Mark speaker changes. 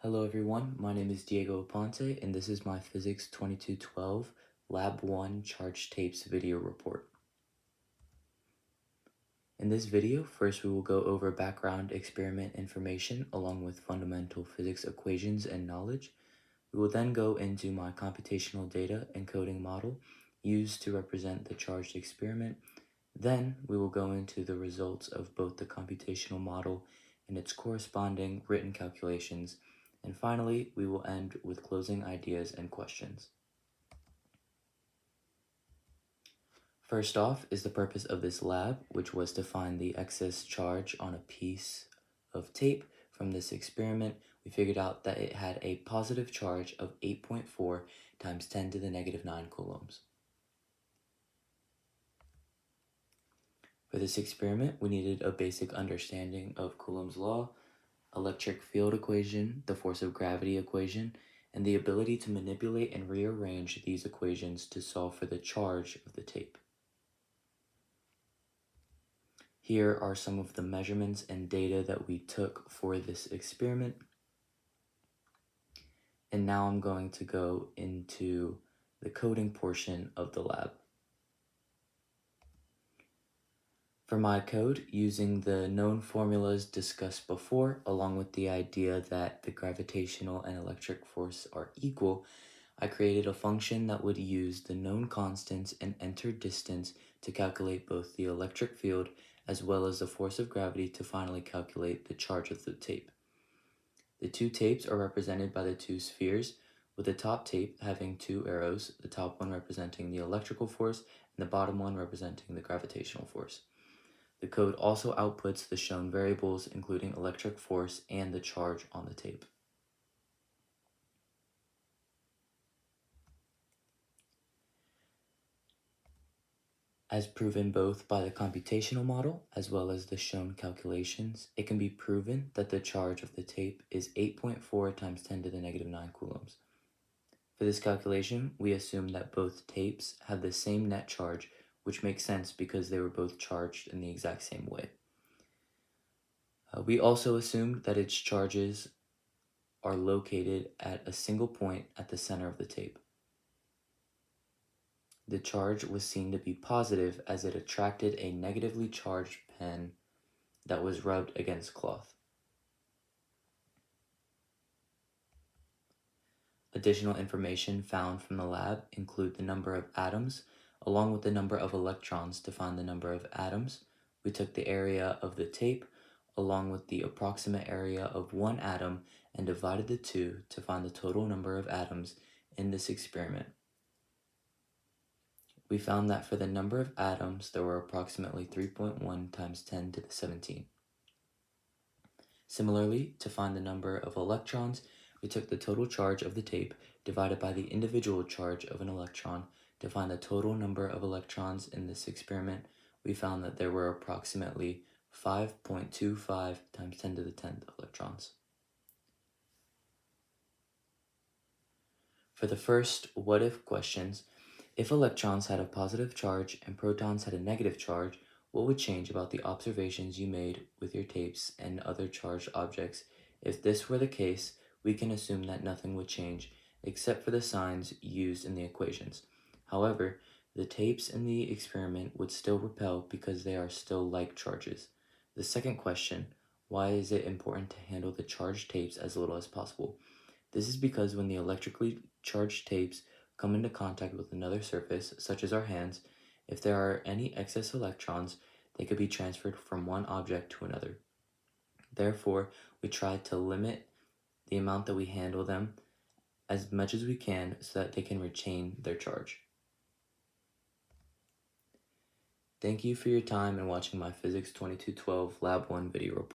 Speaker 1: Hello everyone, my name is Diego Aponte and this is my Physics 2212 Lab 1 Charge Tapes video report. In this video, first we will go over background experiment information along with fundamental physics equations and knowledge. We will then go into my computational data encoding model used to represent the charged experiment. Then we will go into the results of both the computational model and its corresponding written calculations. And finally, we will end with closing ideas and questions. First off is the purpose of this lab, which was to find the excess charge on a piece of tape from this experiment. We figured out that it had a positive charge of 8.4 times 10 to the negative 9 coulombs. For this experiment, we needed a basic understanding of Coulomb's law, electric field equation, the force of gravity equation, and the ability to manipulate and rearrange these equations to solve for the charge of the tape. Here are some of the measurements and data that we took for this experiment. And now I'm going to go into the coding portion of the lab. For my code, using the known formulas discussed before, along with the idea that the gravitational and electric force are equal, I created a function that would use the known constants and enter distance to calculate both the electric field as well as the force of gravity to finally calculate the charge of the tape. The two tapes are represented by the two spheres, with the top tape having two arrows, the top one representing the electrical force and the bottom one representing the gravitational force. The code also outputs the shown variables, including electric force and the charge on the tape. As proven both by the computational model as well as the shown calculations, it can be proven that the charge of the tape is 8.4 times 10 to the negative 9 coulombs. For this calculation, we assume that both tapes have the same net charge, which makes sense because they were both charged in the exact same way. We also assumed that its charges are located at a single point at the center of the tape. The charge was seen to be positive as it attracted a negatively charged pen that was rubbed against cloth. Additional information found from the lab include the number of atoms, along with the number of electrons to find the number of atoms. We took the area of the tape, along with the approximate area of one atom, and divided the two to find the total number of atoms in this experiment. We found that for the number of atoms, there were approximately 3.1 times 10 to the 17. Similarly, to find the number of electrons, we took the total charge of the tape divided by the individual charge of an electron to find the total number of electrons in this experiment. We found that there were approximately 5.25 times 10 to the 10th electrons. For the first what-if questions, if electrons had a positive charge and protons had a negative charge, what would change about the observations you made with your tapes and other charged objects? If this were the case, we can assume that nothing would change except for the signs used in the equations. However, the tapes in the experiment would still repel because they are still like charges. The second question, why is it important to handle the charged tapes as little as possible? This is because when the electrically charged tapes come into contact with another surface, such as our hands, if there are any excess electrons, they could be transferred from one object to another. Therefore, we try to limit the amount that we handle them as much as we can so that they can retain their charge. Thank you for your time and watching my Physics 2212 Lab 1 video report.